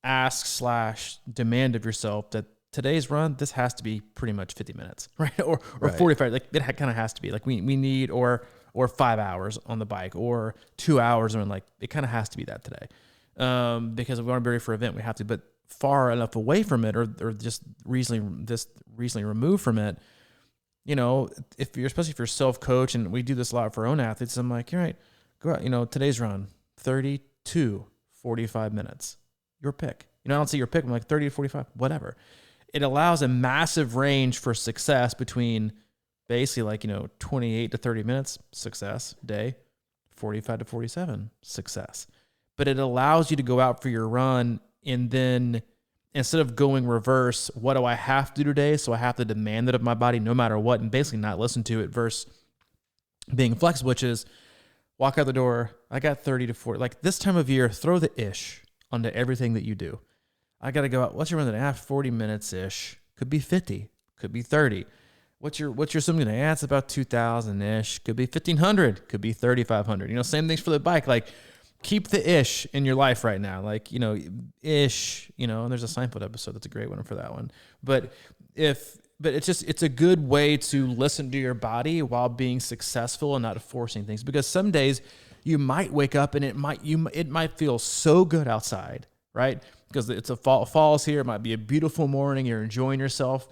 ask/demand of yourself that today's run, this has to be pretty much 50 minutes, right? Or right. 45, like it kind of has to be like we need, or 5 hours on the bike or 2 hours. And like, it kind of has to be that today. Because if we want to be ready for an event, we have to, but far enough away from it or just recently removed from it, especially if you're self-coach, and we do this a lot for our own athletes, I'm like, all right, go out, today's run, 30 to 45 minutes, your pick. I don't say your pick, I'm like 30 to 45, whatever. It allows a massive range for success between basically like, 28 to 30 minutes, success day, 45 to 47, success. But it allows you to go out for your run, and then instead of going reverse, what do I have to do today? So I have to demand it of my body no matter what, and basically not listen to it, versus being flexible, which is walk out the door. I got 30 to 40. Like this time of year, throw the ish onto everything that you do. I got to go out. What's your run today? 40 minutes ish. Could be 50. Could be 30. What's your swim today? It's about 2,000 ish. Could be 1,500. Could be 3,500. Same things for the bike. Like keep the ish in your life right now. Like, ish, and there's a Seinfeld episode that's a great one for that one. But it's a good way to listen to your body while being successful and not forcing things. Because some days you might wake up and it might feel so good outside, right? Because it's fall's here. It might be a beautiful morning. You're enjoying yourself.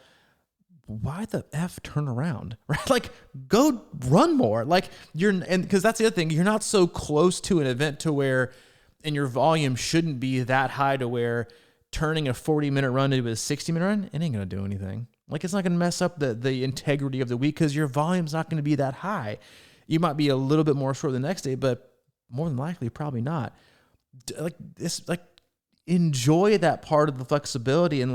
Why the F turn around, right? Like go run more. Like because that's the other thing. You're not so close to an event to where, and your volume shouldn't be that high to where turning a 40-minute run into a 60-minute run, it ain't going to do anything. Like, it's not going to mess up the integrity of the week because your volume's not going to be that high. You might be a little bit more sore the next day, but more than likely, probably not. Enjoy that part of the flexibility and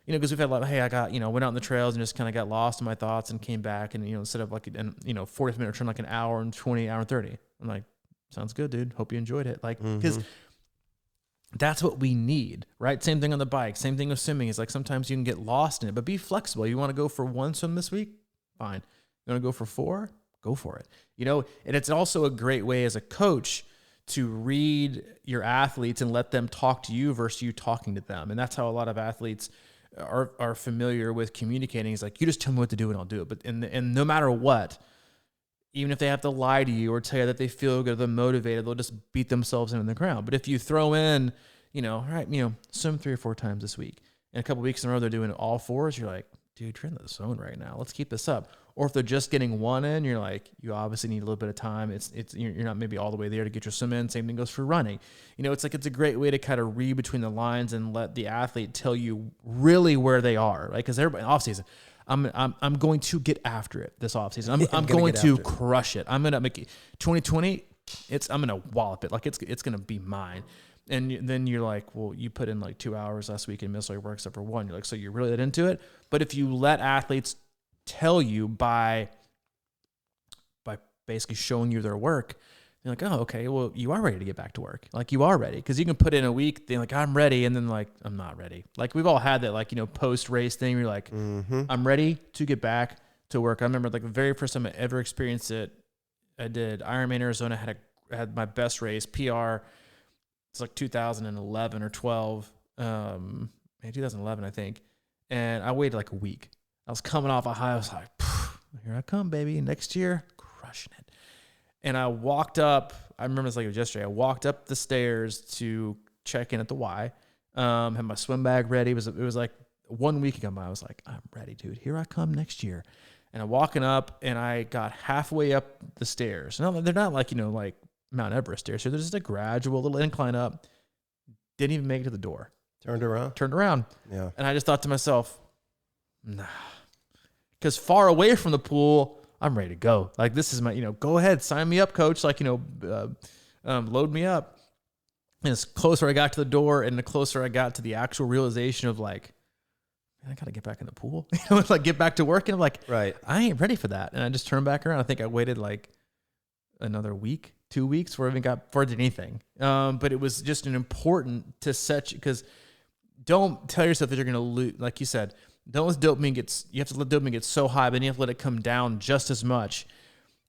because we've had hey, I got, went out on the trails and just kind of got lost in my thoughts and came back and, instead of 40-minute turn, like an hour and 20, hour and 30. I'm like, sounds good, dude. Hope you enjoyed it. Because that's what we need, right? Same thing on the bike. Same thing with swimming. It's like sometimes you can get lost in it, but be flexible. You want to go for 1 swim this week? Fine. You want to go for 4? Go for it. And it's also a great way as a coach to read your athletes and let them talk to you versus you talking to them. And that's how a lot of athletes are familiar with communicating. It's like, you just tell me what to do and I'll do it. But and no matter what, even if they have to lie to you or tell you that they feel good, they're motivated, they'll just beat themselves into the ground. But if you throw in, all right, swim 3 or 4 times this week, and a couple weeks in a row they're doing all 4s, you're like, dude, you're in the zone right now. Let's keep this up. Or if they're just getting 1 in, you're like, you obviously need a little bit of time. You're not maybe all the way there to get your swim in. Same thing goes for running. It's a great way to kind of read between the lines and let the athlete tell you really where they are, right? Because everybody off season, I'm going to get after it this offseason. I'm going to crush it. I'm gonna make it 2020. I'm gonna wallop it. Like it's gonna be mine. And then you're like, well, you put in 2 hours last week and missed all your work except for 1. You're like, so you're really that into it. But if you let athletes tell you by basically showing you their work, you're like, oh, okay, well, you are ready to get back to work. Like, you are ready. Because you can put in a week, they're like, I'm ready. And then I'm not ready. Like, we've all had that, post-race thing where you're like, I'm ready to get back to work. I remember the very first time I ever experienced it, I did Ironman Arizona, had my best race, PR. It's 2011 or 12, 2011, I think. And I waited a week. I was coming off a high. I was like, here I come, baby. Next year, crushing it. And I walked up. I remember this like it was yesterday. I walked up the stairs to check in at the Y. Had my swim bag ready. It was like 1 week ago. I was like, I'm ready, dude. Here I come next year. And I'm walking up, and I got halfway up the stairs. No, they're not like Mount Everest stairs. So there's just a gradual little incline up. Didn't even make it to the door. Turned around. Yeah. And I just thought to myself, nah. Because far away from the pool, I'm ready to go. This is my, go ahead, sign me up, coach. Load me up. And the closer I got to the door and the closer I got to the actual realization of man, I got to get back in the pool. Get back to work. And I'm like, right. I ain't ready for that. And I just turned back around. I think I waited another week, 2 weeks before I even got for anything. But it was just an important to set, because don't tell yourself that you're going to lose. Like you said, don't let dopamine you have to let dopamine get so high, but then you have to let it come down just as much.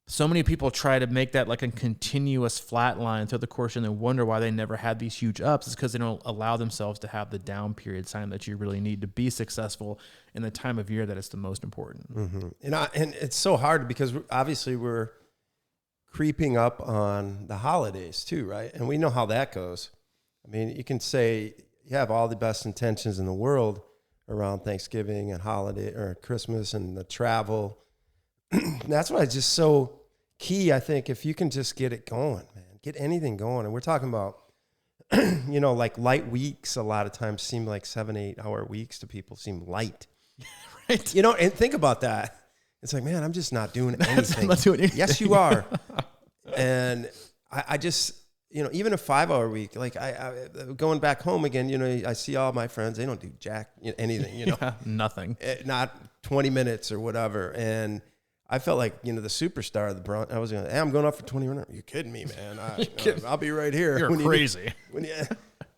So many people try to make that a continuous flat line through the course and then wonder why they never had these huge ups. It's because they don't allow themselves to have the down period time that you really need to be successful in the time of year that it's the most important. Mm-hmm. And it's so hard because obviously we're creeping up on the holidays too, right? And we know how that goes. I mean, you can say you have all the best intentions in the world around Thanksgiving and holiday or Christmas and the travel. That's why it's just so key. I think if you can just get it going, man, get anything going. And we're talking about, light weeks a lot of times seem like 7-8 hour weeks to people seem light, right? And think about that. It's like, man, I'm just not doing anything. I'm not doing anything. Yes, you are. And I just, even a 5 hour week, I going back home again, I see all my friends, they don't do anything, Yeah, nothing. Not 20 minutes or whatever. And I felt like, the superstar of the Bronx. I was going, hey, I'm going up for 20 minutes. You're kidding me, man. I'll be right here. You're crazy.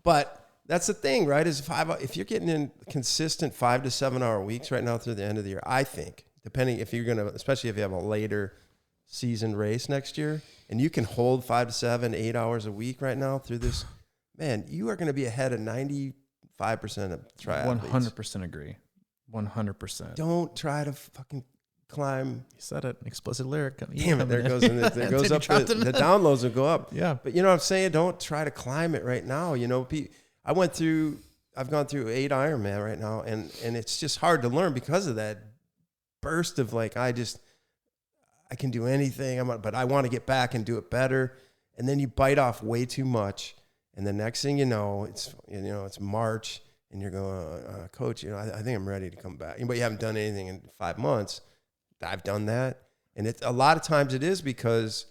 But that's the thing, right? If you're getting in consistent 5 to 7 hour weeks right now through the end of the year, I think, depending if you're going to, especially if you have a later season race next year, and you can hold 5 to 7, 8 hours a week right now through this, man, you are going to be ahead of 95% of triathletes. 100% agree. 100%. Don't try to fucking climb. You said it. Explicit lyric. Damn it. There goes up. The downloads will go up. Yeah. But you know what I'm saying? Don't try to climb it right now. I've gone through 8 Ironman right now, and it's just hard to learn because of that burst of I can do anything, but I want to get back and do it better. And then you bite off way too much, And the next thing you know, it's March, and you're going, Coach, I think I'm ready to come back. But you haven't done anything in 5 months. I've done that. And it's a lot of times it is because,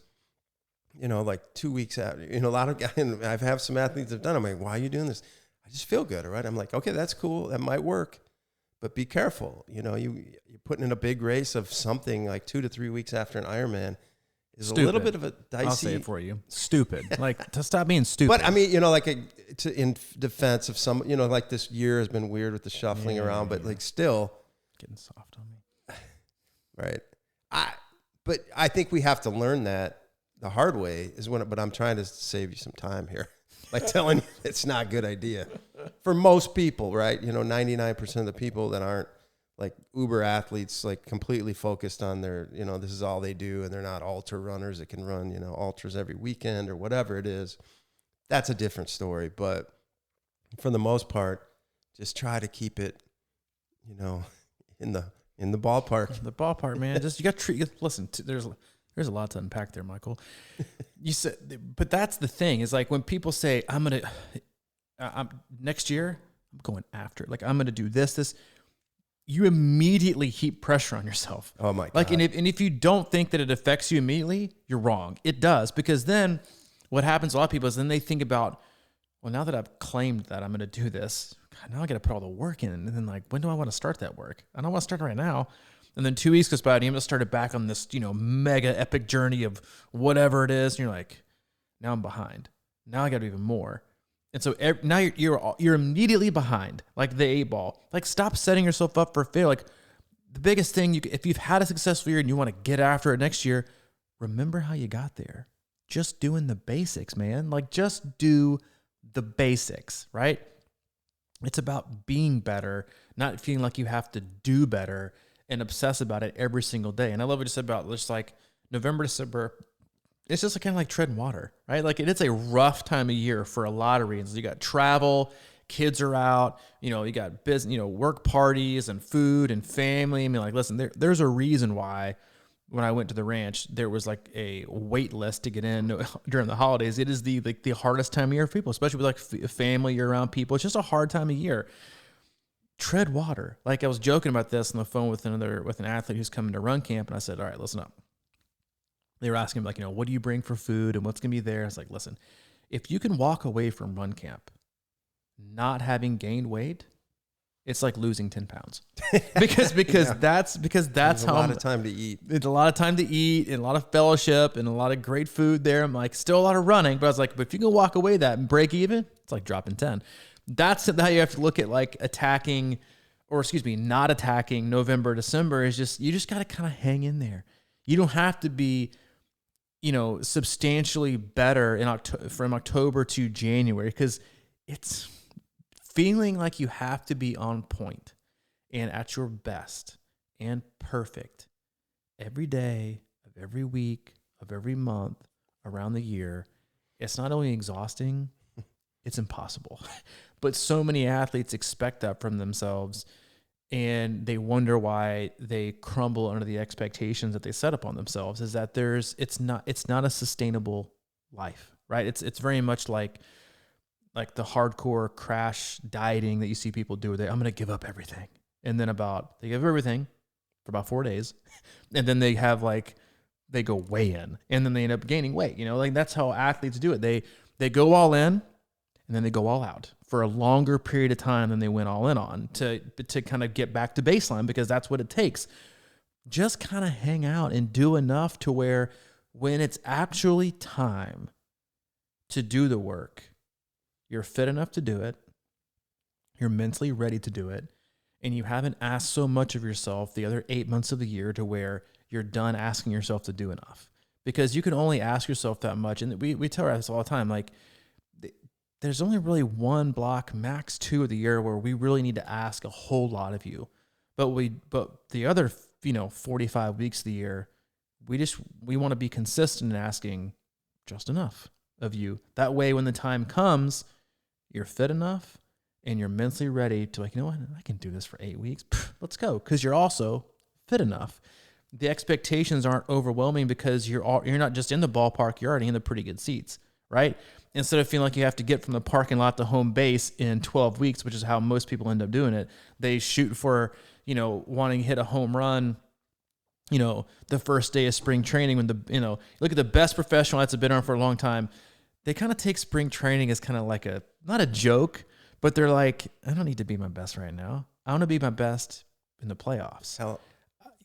like 2 weeks after, a lot of guys, and I've had some athletes have done it. I'm like, why are you doing this? I just feel good, all right? I'm like, okay, that's cool. That might work. But be careful. You're putting in a big race of something like 2 to 3 weeks after an Ironman is Stupid. a little bit of a dicey. I'll say it for you. Stupid. Like, to stop being stupid. But I mean, in defense of some, like this year has been weird with the shuffling around, but like still getting soft on me. Right. But I think we have to learn that the hard way but I'm trying to save you some time here. Like telling you it's not a good idea for most people, right? 99% of the people that aren't like uber athletes, like completely focused on their, this is all they do, and they're not ultra runners that can run, ultras every weekend or whatever it is. That's a different story. But for the most part, just try to keep it, in the ballpark. The ballpark, man. Just you got to treat. Listen, there's a lot to unpack there, Michael. You said, but that's the thing is like when people say I'm next year I'm going after, like I'm gonna do this. You immediately heap pressure on yourself. Oh my God. Like, and if you don't think that it affects you immediately, you're wrong. It does, because then what happens to a lot of people is then they think about, well, now that I've claimed that I'm going to do this, God, now I got to put all the work in. And then like, when do I want to start that work? I don't want to start right now. And then 2 weeks goes by and you started back on this, mega epic journey of whatever it is. And you're like, now I'm behind. Now I got to do even more. And so now you're immediately behind, like the 8 ball. Like, stop setting yourself up for failure. Like, the biggest thing, if you've had a successful year and you want to get after it next year, remember how you got there. Just doing the basics, man. Like, just do the basics, right? It's about being better, not feeling like you have to do better and obsess about it every single day. And I love what you said about just like November, December. It's just kind of like treading water, right? Like, it's a rough time of year for a lot of reasons. You got travel, kids are out, you got business, work parties and food and family. I mean, like, listen, there's a reason why when I went to the ranch, there was like a wait list to get in during the holidays. It is the hardest time of year for people, especially with like family, you're around people. It's just a hard time of year. Tread water. Like, I was joking about this on the phone with an athlete who's coming to run camp. And I said, all right, listen up. They were asking me, like, what do you bring for food and what's going to be there? I was like, listen, if you can walk away from run camp not having gained weight, it's like losing 10 pounds because yeah. that's how a lot of time to eat. It's a lot of time to eat and a lot of fellowship and a lot of great food there. I'm like, still a lot of running, but I was like, but if you can walk away that and break even, it's like dropping 10. That's how you have to look at like not attacking November, December is just, you just got to kind of hang in there. You don't have to be, substantially better from October to January, because it's feeling like you have to be on point and at your best and perfect every day of every week of every month around the year. It's not only exhausting, it's impossible. But so many athletes expect that from themselves, and they wonder why they crumble under the expectations that they set up on themselves. Is that it's not a sustainable life, right? It's very much like the hardcore crash dieting that you see people do. I'm going to give up everything. And then they give everything for about 4 days. And then they have they go way in, and then they end up gaining weight. That's how athletes do it. They go all in, and then they go all out for a longer period of time than they went all in on to kind of get back to baseline, because that's what it takes. Just kind of hang out and do enough to where when it's actually time to do the work, you're fit enough to do it, you're mentally ready to do it, and you haven't asked so much of yourself the other 8 months of the year to where you're done asking yourself to do enough. Because you can only ask yourself that much. And we tell us all the time, like, there's only really one block, max 2 of the year where we really need to ask a whole lot of you. But the other, 45 weeks of the year, we want to be consistent in asking just enough of you. That way, when the time comes, you're fit enough and you're mentally ready to like, what, I can do this for 8 weeks. Let's go. Because you're also fit enough. The expectations aren't overwhelming because you're not just in the ballpark, you're already in the pretty good seats, right? Instead of feeling like you have to get from the parking lot to home base in 12 weeks, which is how most people end up doing it. They shoot for, wanting to hit a home run, the first day of spring training when look at the best professional athletes have been on for a long time. They kind of take spring training as kind of like not a joke, but they're like, I don't need to be my best right now. I want to be my best in the playoffs.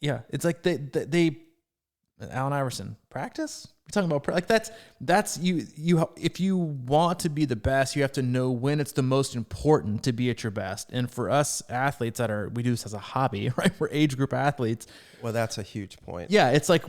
Yeah. It's like they Allen Iverson practice. We're talking about that's you. If you want to be the best, you have to know when it's the most important to be at your best. And for us athletes we do this as a hobby, right? We're age group athletes. Well, that's a huge point. Yeah, it's like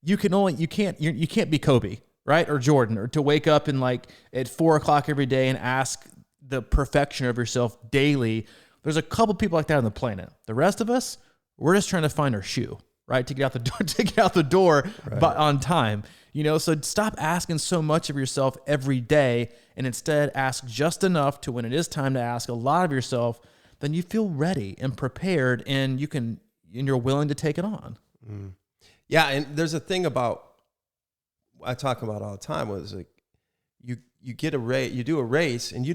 you can't be Kobe, right? Or Jordan, or to wake up and at 4:00 every day and ask the perfection of yourself daily. There's a couple people like that on the planet. The rest of us, we're just trying to find our shoe, right? To get out the door, right, but on time, so stop asking so much of yourself every day and instead ask just enough to when it is time to ask a lot of yourself, then you feel ready and prepared and you're willing to take it on. Mm. Yeah. And there's a thing I talk about all the time was like, you get a race, you do a race and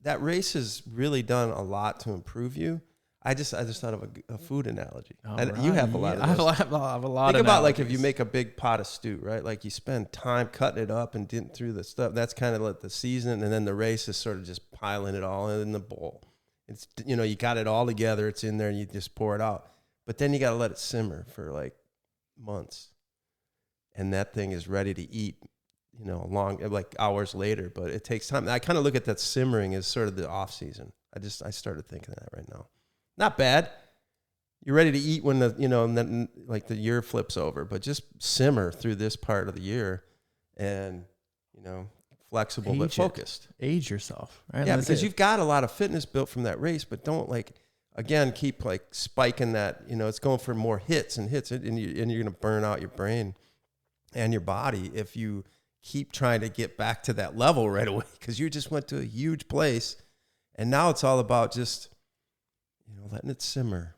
that race has really done a lot to improve you. I just thought of a food analogy. And you have a lot of those. I have a lot. Think about if you make a big pot of stew, right? Like you spend time cutting it up and getting through the stuff. That's kind of like the season, and then the race is sort of just piling it all in the bowl. It's you got it all together. It's in there, and you just pour it out. But then you got to let it simmer for months, and that thing is ready to eat. Long hours later, but it takes time. I kind of look at that simmering as sort of the off season. I started thinking of that right now. Not bad. You're ready to eat when the year flips over, but just simmer through this part of the year and, flexible but focused. Age yourself, right? Yeah, because you've got a lot of fitness built from that race, but don't keep spiking that, it's going for more hits and hits and you're going to burn out your brain and your body if you keep trying to get back to that level right away, because you just went to a huge place and now it's all about just letting it simmer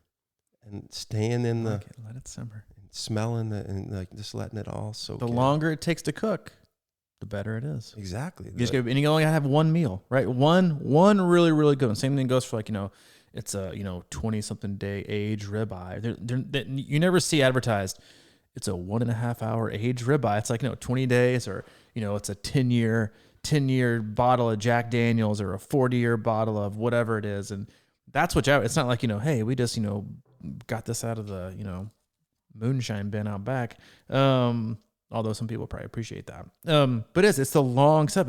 and staying in let it simmer and smelling it and just letting it all soak in. The longer it takes to cook, the better it is. Exactly. And you only have one meal, right? One really, really good one. Same thing goes for it's a 20-something day age ribeye. You never see advertised it's a 1.5 hour age ribeye. It's 20 days or it's a 10-year bottle of Jack Daniels or a 40-year bottle of whatever it is. And that's it's not hey, we just, got this out of the, moonshine bin out back. Although some people probably appreciate that. But it's the long stuff.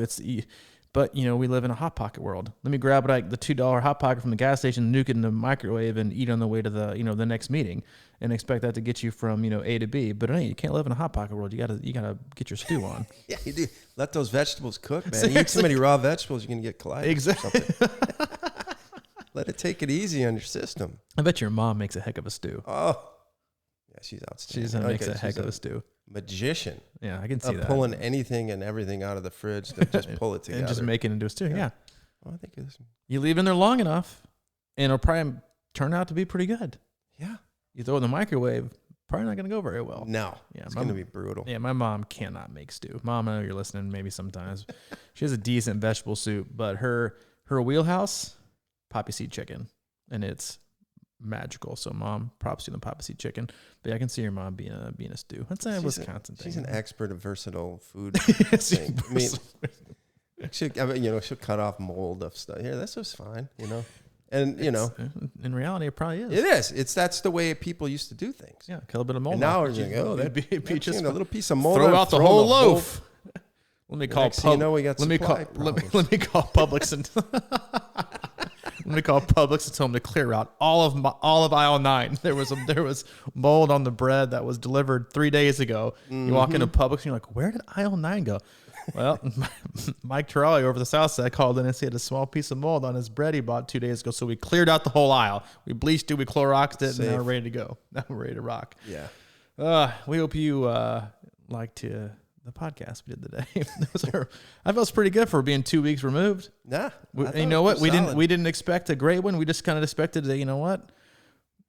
But we live in a Hot Pocket world. Let me grab the $2 Hot Pocket from the gas station, nuke it in the microwave and eat on the way to the, the next meeting and expect that to get you from, A to B. But you can't live in a Hot Pocket world. You gotta get your stew on. Yeah, you do. Let those vegetables cook, man. You eat too many raw vegetables, you're going to get colitis. Exactly. Let it take it easy on your system. I bet your mom makes a heck of a stew. Oh, yeah, she's outstanding. She makes a heck of a stew. Magician. Yeah, I can see that. Pulling anything and everything out of the fridge to just pull it together. And just make it into a stew, yeah. Well, I think you leave it in there long enough, and it'll probably turn out to be pretty good. Yeah. You throw it in the microwave, probably not going to go very well. No. Yeah, it's going to be brutal. Yeah, my mom cannot make stew. Mom, I know you're listening maybe sometimes. She has a decent vegetable soup, but her wheelhouse, poppy seed chicken. And it's magical. So, Mom, props to the poppy seed chicken. But yeah, I can see your mom being a stew. That's a Wisconsin thing. She's an expert of versatile food thing. I mean, she'll cut off mold of stuff. Here, this was fine, And, in reality, it probably is. It is. That's the way people used to do things. Yeah, kill a bit of mold. And now we're like, that'd be just a little piece of mold. Throw out the whole loaf. Let me call Publix. Let me call Publix and tell them to clear out all of aisle 9. There was mold on the bread that was delivered 3 days ago. Mm-hmm. You walk into Publix and you're like, where did aisle 9 go? Well, Mike Terrelli over the south side called in and said he had a small piece of mold on his bread he bought 2 days ago. So we cleared out the whole aisle. We bleached it, we Cloroxed it, and now we're ready to go. Now we're ready to rock. Yeah. We hope you liked the podcast we did today. I felt pretty good for being 2 weeks removed. Yeah. You know what? We didn't expect a great one. We just kind of expected that,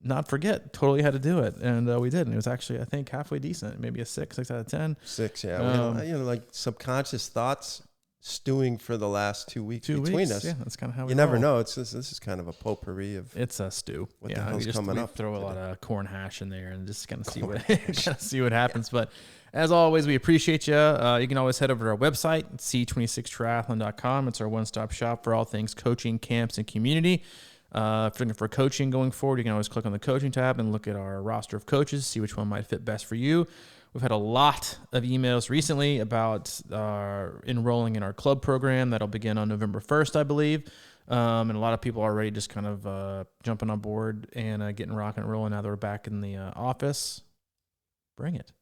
not forget, totally had to do it. And we did. And it was actually, I think, halfway decent, maybe a 6 out of 10. 6, yeah. We had, like subconscious thoughts stewing for the last 2 weeks between us. Yeah, that's kind of how you never know. This is kind of a potpourri of. It's a stew. What the hell's coming up? Throw a lot of corn hash in there and just kind of see what happens. Yeah. But as always, we appreciate you. You can always head over to our website, c26triathlon.com. It's our one-stop shop for all things coaching, camps, and community. If you're looking for coaching going forward, you can always click on the coaching tab and look at our roster of coaches, see which one might fit best for you. We've had a lot of emails recently about enrolling in our club program that'll begin on November 1st, I believe. And a lot of people are already just kind of jumping on board and getting rocking and rolling now that we're back in the office. Bring it.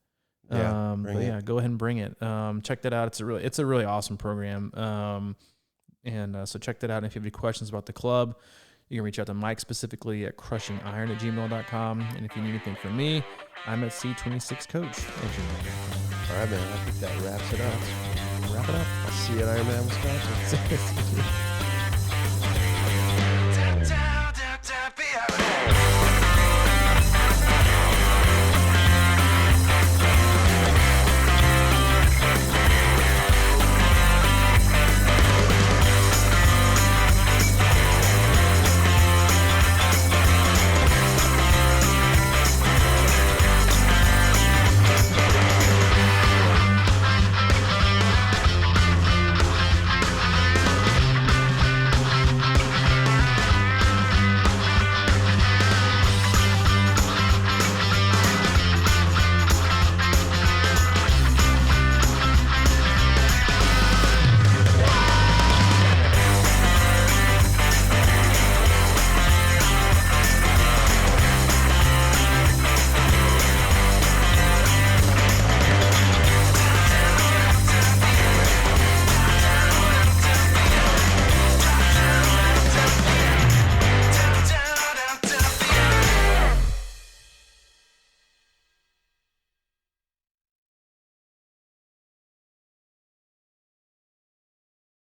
Yeah, go ahead and bring it. Check that out. It's a really awesome program. So check that out. And if you have any questions about the club, you can reach out to Mike specifically at crushingiron@gmail.com. And if you need anything from me, I'm at C26coach@gmail.com. All right, man. I think that wraps it up. Wrap it up. I'll see you at Ironman Wisconsin.